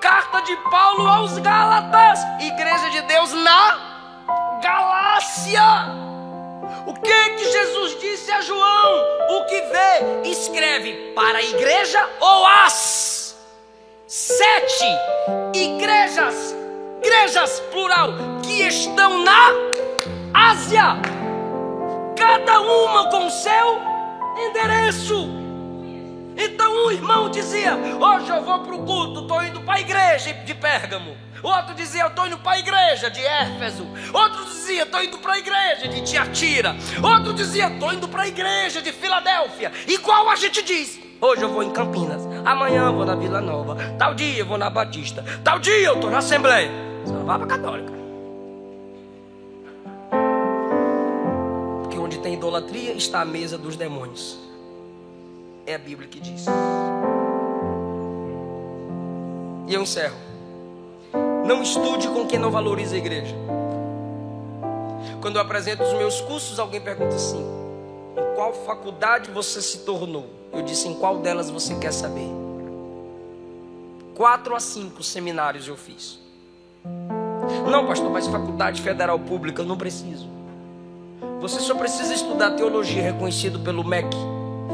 Carta de Paulo aos Gálatas. Igreja de Deus na Galácia. O que Jesus disse a João? O que vê, escreve para a igreja ou as 7 igrejas, plural, que estão na Ásia, cada uma com seu endereço. Então um irmão dizia: hoje eu vou para o culto, estou indo para a igreja de Pérgamo. Outro dizia: eu estou indo para a igreja de Éfeso. Outro dizia: estou indo para a igreja de Tiatira. Outro dizia: estou indo para a igreja de Filadélfia. Igual a gente diz: hoje eu vou em Campinas, amanhã eu vou na Vila Nova, tal dia eu vou na Batista, tal dia eu estou na Assembleia. Você não vai para a Católica. Porque onde tem idolatria está a mesa dos demônios. É a Bíblia que diz. E eu encerro. Não estude com quem não valoriza a igreja. Quando eu apresento os meus cursos, alguém pergunta assim: em qual faculdade você se tornou? Eu disse: em qual delas você quer saber? 4 a 5 seminários eu fiz. Não, pastor, mas faculdade federal pública eu não preciso. Você só precisa estudar teologia reconhecido pelo MEC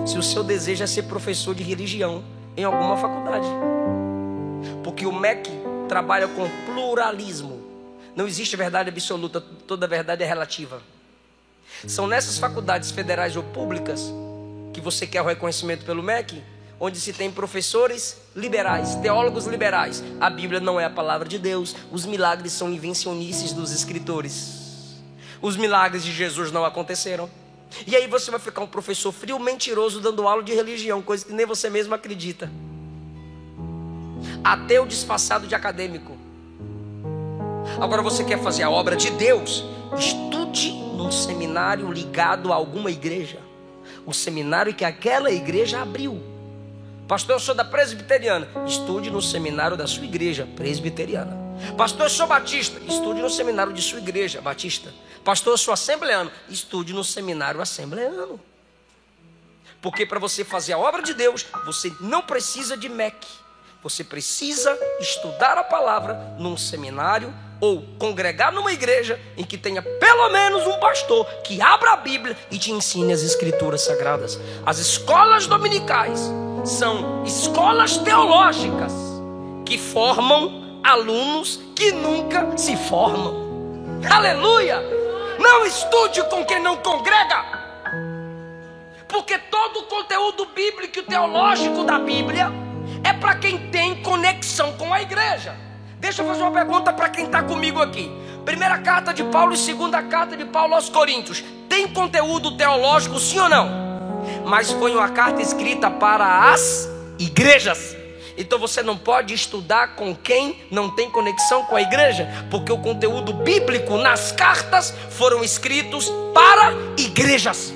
se o seu desejo é ser professor de religião em alguma faculdade. Porque o MEC trabalha com pluralismo. Não existe verdade absoluta, toda verdade é relativa. São nessas faculdades federais ou públicas que você quer o reconhecimento pelo MEC, onde se tem professores liberais, teólogos liberais. A Bíblia não é a palavra de Deus. Os milagres são invencionices dos escritores. Os milagres de Jesus não aconteceram. E aí você vai ficar um professor frio, mentiroso, dando aula de religião, coisa que nem você mesmo acredita. Ateu disfarçado de acadêmico. Agora você quer fazer a obra de Deus? Estude num seminário ligado a alguma igreja. O seminário que aquela igreja abriu. Pastor, eu sou da presbiteriana. Estude no seminário da sua igreja presbiteriana. Pastor, eu sou batista. Estude no seminário de sua igreja batista. Pastor, eu sou assembleano. Estude no seminário assembleano. Porque para você fazer a obra de Deus, você não precisa de MEC. Você precisa estudar a palavra num seminário ou congregar numa igreja em que tenha pelo menos um pastor que abra a Bíblia e te ensine as escrituras sagradas. As escolas dominicais são escolas teológicas que formam alunos que nunca se formam. Aleluia! Não estude com quem não congrega, porque todo o conteúdo bíblico e teológico da Bíblia é para quem tem conexão com a igreja. Deixa eu fazer uma pergunta para quem está comigo aqui. Primeira carta de Paulo e segunda carta de Paulo aos Coríntios tem conteúdo teológico, sim ou não? Mas foi uma carta escrita para as igrejas. Então você não pode estudar com quem não tem conexão com a igreja, porque o conteúdo bíblico nas cartas foram escritos para igrejas.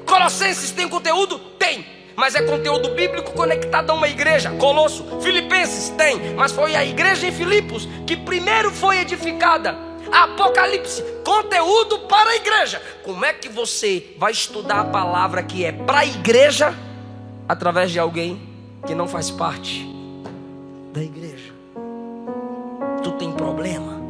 Colossenses tem conteúdo? Tem, mas é conteúdo bíblico conectado a uma igreja. Colosso, Filipenses tem, mas foi a igreja em Filipos que primeiro foi edificada. Apocalipse, conteúdo para a igreja. Como é que você vai estudar a palavra que é para a igreja através de alguém que não faz parte da igreja? Tu tem problema.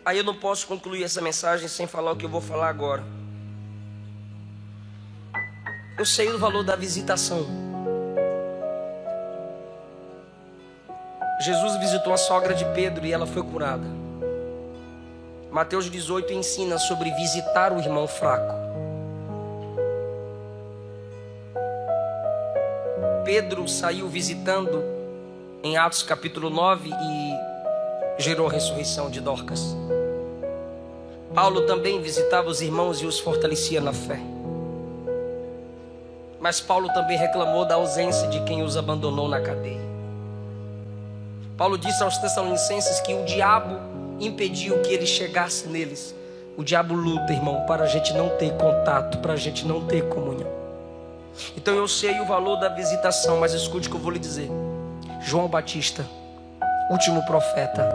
Aí eu não posso concluir essa mensagem sem falar o que eu vou falar agora. Eu sei o valor da visitação. Jesus visitou a sogra de Pedro e ela foi curada. Mateus 18 ensina sobre visitar o irmão fraco. Pedro saiu visitando em Atos capítulo 9 e gerou a ressurreição de Dorcas. Paulo também visitava os irmãos e os fortalecia na fé. Mas Paulo também reclamou da ausência de quem os abandonou na cadeia. Paulo disse aos Tessalonicenses que o diabo impediu que ele chegasse neles. O diabo luta, irmão, para a gente não ter contato, para a gente não ter comunhão. Então eu sei o valor da visitação, mas escute o que eu vou lhe dizer. João Batista, último profeta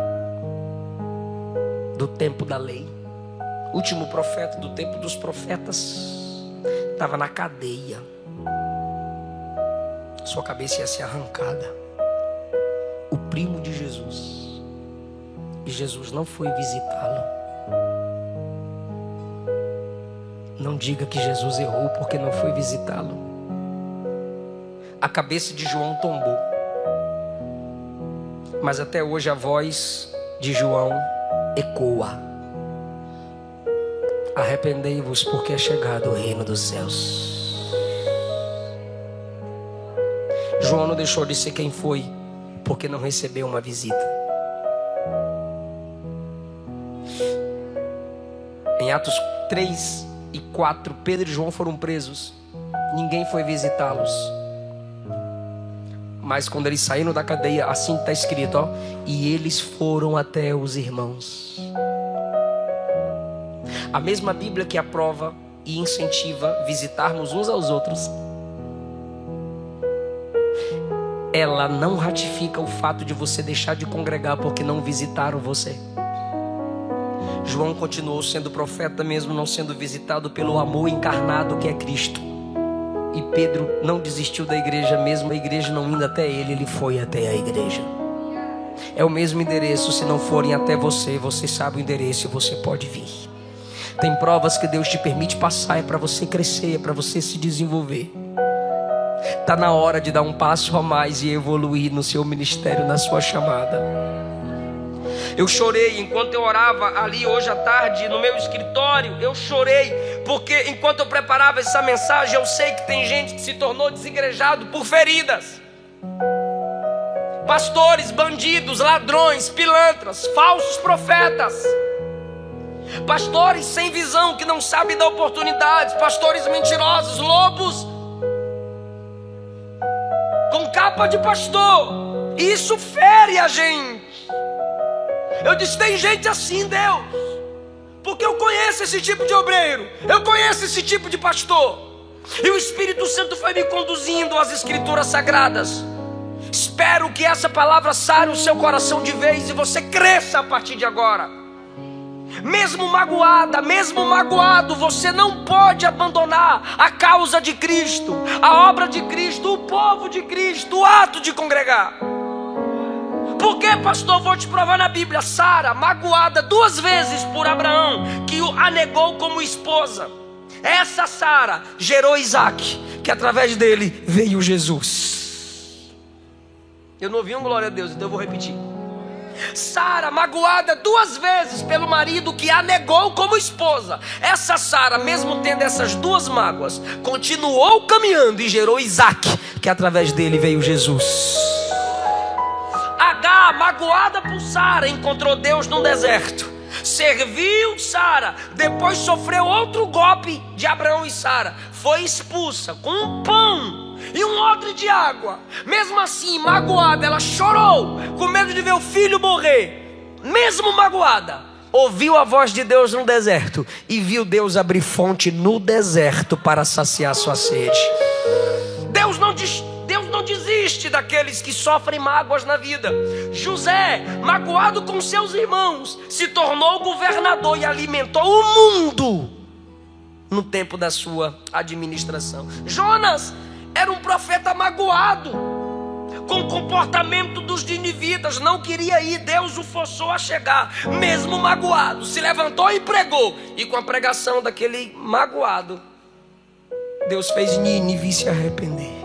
do tempo da lei, último profeta do tempo dos profetas, estava na cadeia. Sua cabeça ia ser arrancada. O primo de Jesus. E Jesus não foi visitá-lo. Não diga que Jesus errou porque não foi visitá-lo. A cabeça de João tombou. Mas até hoje a voz de João ecoa. Arrependei-vos porque é chegado o reino dos céus. João não deixou de ser quem foi porque não recebeu uma visita. Em Atos 3 e 4, Pedro e João foram presos. Ninguém foi visitá-los. Mas quando eles saíram da cadeia, assim está escrito, ó, e eles foram até os irmãos. A mesma Bíblia que aprova e incentiva visitarmos uns aos outros, ela não ratifica o fato de você deixar de congregar porque não visitaram você. João continuou sendo profeta mesmo não sendo visitado pelo amor encarnado que é Cristo. E Pedro não desistiu da igreja mesmo a igreja não indo até ele, ele foi até a igreja. É o mesmo endereço, se não forem até você, você sabe o endereço e você pode vir. Tem provas que Deus te permite passar, é para você crescer, é para você se desenvolver. Está na hora de dar um passo a mais e evoluir no seu ministério, na sua chamada. Eu chorei enquanto eu orava ali hoje à tarde no meu escritório. Eu chorei porque enquanto eu preparava essa mensagem, eu sei que tem gente que se tornou desigrejado por feridas. Pastores, bandidos, ladrões, pilantras, falsos profetas. Pastores sem visão que não sabem dar oportunidades. Pastores mentirosos, lobos com capa de pastor. Isso fere a gente. Eu disse, tem gente assim, Deus, porque eu conheço esse tipo de obreiro, eu conheço esse tipo de pastor. E o Espírito Santo foi me conduzindo às Escrituras Sagradas. Espero que essa palavra sare o seu coração de vez e você cresça a partir de agora. Mesmo magoada, mesmo magoado, você não pode abandonar a causa de Cristo, a obra de Cristo, o povo de Cristo, o ato de congregar. Por que, pastor? Vou te provar na Bíblia. Sara, magoada 2 vezes por Abraão, que o anegou como esposa. Essa Sara gerou Isaac, que através dele veio Jesus. Eu não ouvi um glória a Deus, então eu vou repetir. Sara, magoada 2 vezes pelo marido que a negou como esposa. Essa Sara, mesmo tendo essas 2 mágoas, continuou caminhando e gerou Isaac, que através dele veio Jesus. Agar, magoada por Sara, encontrou Deus no deserto. Serviu Sara, depois sofreu outro golpe de Abraão e Sara. Foi expulsa com um pão e um odre de água. Mesmo assim, magoada, ela chorou, com medo de ver o filho morrer. Mesmo magoada, ouviu a voz de Deus no deserto e viu Deus abrir fonte no deserto para saciar sua sede. Deus não desiste daqueles que sofrem mágoas na vida. José, magoado com seus irmãos, se tornou governador e alimentou o mundo no tempo da sua administração. Jonas era um profeta magoado com o comportamento dos ninivitas, não queria ir, Deus o forçou a chegar. Mesmo magoado, se levantou e pregou, e com a pregação daquele magoado, Deus fez Nínive se arrepender.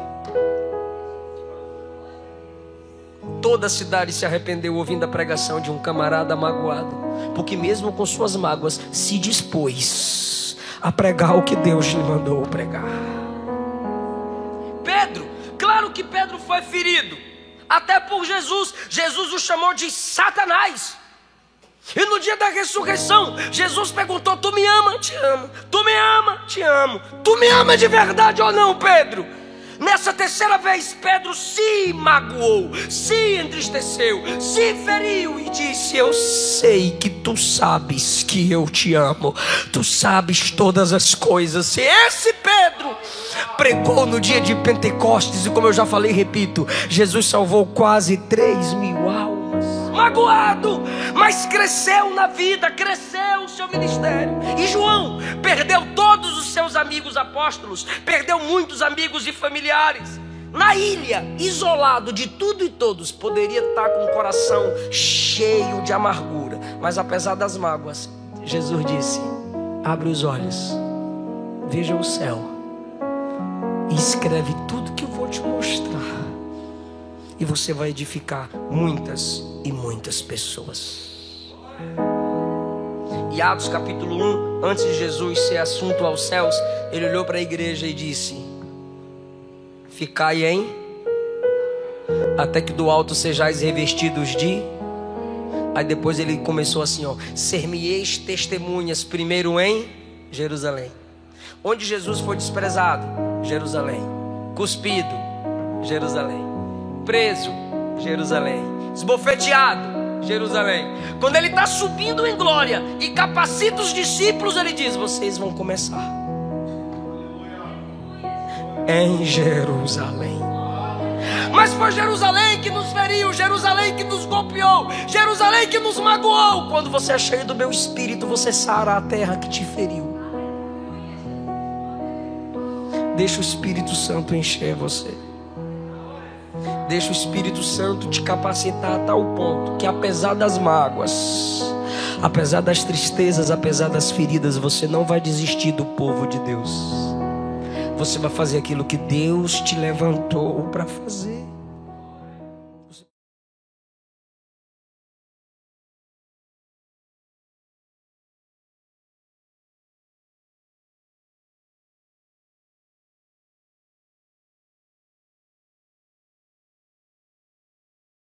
Toda a cidade se arrependeu ouvindo a pregação de um camarada magoado, porque mesmo com suas mágoas se dispôs a pregar o que Deus lhe mandou pregar. Pedro, claro que Pedro foi ferido, até por Jesus. Jesus o chamou de Satanás. E no dia da ressurreição, Jesus perguntou: tu me ama? Te amo. Tu me ama? Te amo. Tu me ama de verdade ou não, Pedro? Nessa terceira vez, Pedro se magoou, se entristeceu, se feriu e disse: eu sei que tu sabes que eu te amo. Tu sabes todas as coisas. Se esse Pedro pregou no dia de Pentecostes, e como eu já falei e repito, Jesus salvou quase 3.000 almas. Magoado, mas cresceu na vida, cresceu o seu ministério. E João perdeu todos os seus amigos apóstolos, perdeu muitos amigos e familiares. Na ilha, isolado de tudo e todos, poderia estar com o coração cheio de amargura, mas apesar das mágoas, Jesus disse: abre os olhos, veja o céu e escreve tudo que eu vou te mostrar, e você vai edificar muitas e muitas pessoas. E Atos capítulo 1, antes de Jesus ser assunto aos céus, ele olhou para a igreja e disse: ficai em, até que do alto sejais revestidos de. Aí depois ele começou assim, ó: ser-me-eis testemunhas, primeiro em Jerusalém. Onde Jesus foi desprezado? Jerusalém. Cuspido? Jerusalém. Preso? Jerusalém. Esbofeteado? Jerusalém. Quando ele está subindo em glória e capacita os discípulos, ele diz: vocês vão começar em Jerusalém. Mas foi Jerusalém que nos feriu, Jerusalém que nos golpeou, Jerusalém que nos magoou. Quando você é cheio do meu espírito, você sara a terra que te feriu. Deixa o Espírito Santo encher você. Deixa o Espírito Santo te capacitar a tal ponto que, apesar das mágoas, apesar das tristezas, apesar das feridas, você não vai desistir do povo de Deus. Você vai fazer aquilo que Deus te levantou para fazer.